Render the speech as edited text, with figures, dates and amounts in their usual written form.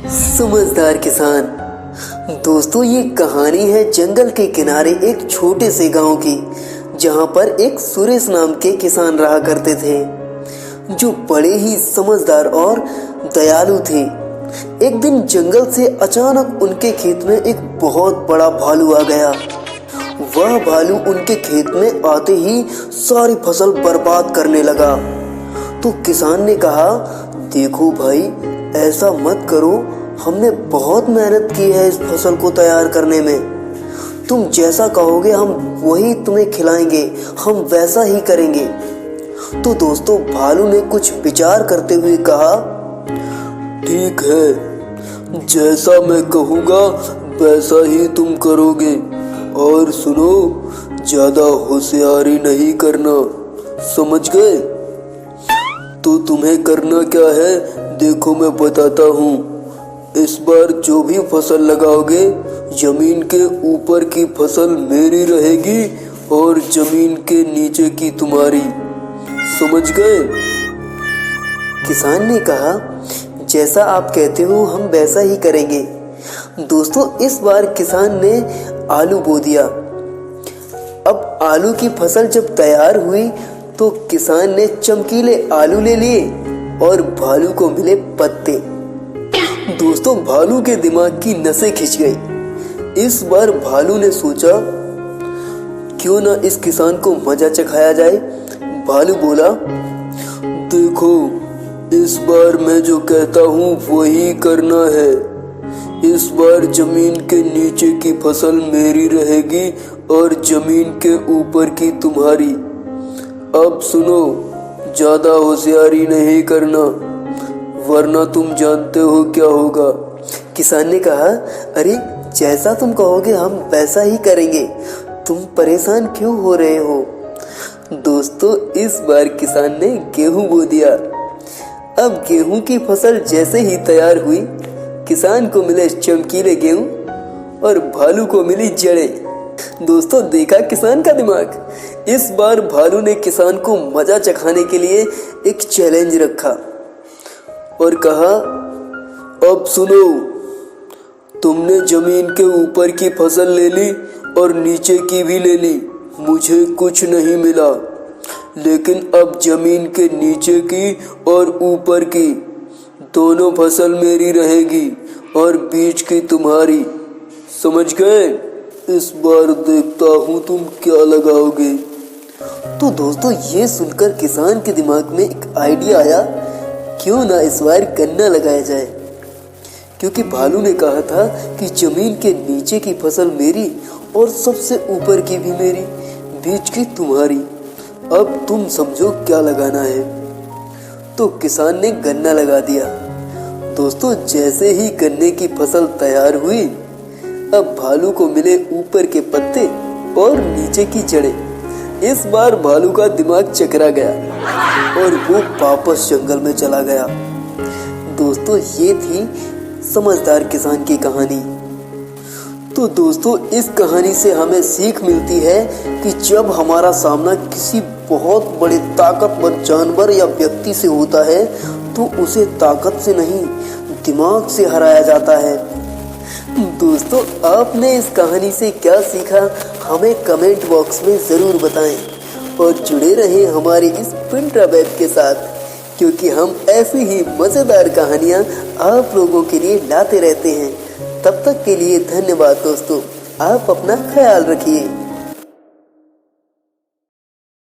समझदार किसान। दोस्तों, ये कहानी है जंगल के किनारे एक छोटे से गांव की, जहां पर एक सुरेश नाम के किसान रहा करते थे, जो बड़े ही समझदार और दयालु थे। एक दिन जंगल से अचानक उनके खेत में एक बहुत बड़ा भालू आ गया। वह भालू उनके खेत में आते ही सारी फसल बर्बाद करने लगा। तो किसान ने कहा, देखो भाई, ऐसा मत करो, हमने बहुत मेहनत की है इस फसल को तैयार करने में। तुम जैसा कहोगे हम वही तुम्हें खिलाएंगे, हम वैसा ही करेंगे। तो दोस्तों, भालू ने कुछ विचार करते हुए कहा, ठीक है, जैसा मैं कहूँगा वैसा ही तुम करोगे। और सुनो, ज्यादा होशियारी नहीं करना, समझ गए? तो तुम्हें करना क्या है, देखो मैं बताता हूँ। इस बार जो भी फसल लगाओगे, जमीन के ऊपर की फसल मेरी रहेगी और जमीन के नीचे की तुम्हारी, समझ गए? किसान ने कहा, जैसा आप कहते हो हम वैसा ही करेंगे। दोस्तों, इस बार किसान ने आलू बो दिया। अब आलू की फसल जब तैयार हुई तो किसान ने चमकीले आलू ले लिए और भालू को मिले पत्ते। दोस्तों, भालू के दिमाग की नसें खिंच गई। इस बार भालू ने सोचा, क्यों ना इस किसान को मजा चखाया जाए। भालू बोला, देखो, इस बार मैं जो कहता हूँ वही करना है। इस बार जमीन के नीचे की फसल मेरी रहेगी और जमीन के ऊपर की तुम्हारी। अब सुनो, ज्यादा होशियारी नहीं करना, वरना तुम जानते हो क्या होगा। किसान ने कहा, अरे जैसा तुम कहोगे हम वैसा ही करेंगे, तुम परेशान क्यों हो रहे हो। दोस्तों, इस बार किसान ने गेहूं बो दिया। अब गेहूं की फसल जैसे ही तैयार हुई, किसान को मिले चमकीले गेहूं और भालू को मिली जड़ें। दोस्तों, देखा किसान का दिमाग। इस बार भालू ने किसान को मजा चखाने के लिए एक चैलेंज रखा और कहा, अब सुनो, तुमने जमीन के ऊपर की फसल ले ली और नीचे की भी ले ली, मुझे कुछ नहीं मिला। लेकिन अब जमीन के नीचे की और ऊपर की दोनों फसल मेरी रहेगी और बीच की तुम्हारी, समझ गए? इस बार देखता हूँ तुम क्या लगाओगे। तो दोस्तों, ये सुनकर किसान के दिमाग में एक आइडिया आया, क्यों ना इस बार गन्ना लगाया जाए। क्योंकि भालू ने कहा था कि जमीन के नीचे की फसल मेरी और सबसे ऊपर की भी मेरी, बीच की तुम्हारी। अब तुम समझो क्या लगाना है। तो किसान ने गन्ना लगा दिया। दोस्तों, जैसे ही गन्ने की फसल तैयार हुई, अब भालू को मिले ऊपर के पत्ते और नीचे की जड़ें। इस बार भालू का दिमाग चकरा गया और वो वापस जंगल में चला गया। दोस्तों, ये थी समझदार किसान की कहानी। तो दोस्तों, इस कहानी से हमें सीख मिलती है कि जब हमारा सामना किसी बहुत बड़े ताकतवर जानवर या व्यक्ति से होता है तो उसे ताकत से नहीं, दिमाग से हराया जाता है। दोस्तों, आपने इस कहानी से क्या सीखा, हमें कमेंट बॉक्स में ज़रूर बताएं और जुड़े रहें हमारी इस पिंट्रा वेब के साथ, क्योंकि हम ऐसी ही मज़ेदार कहानियाँ आप लोगों के लिए लाते रहते हैं। तब तक के लिए धन्यवाद दोस्तों, आप अपना ख्याल रखिए।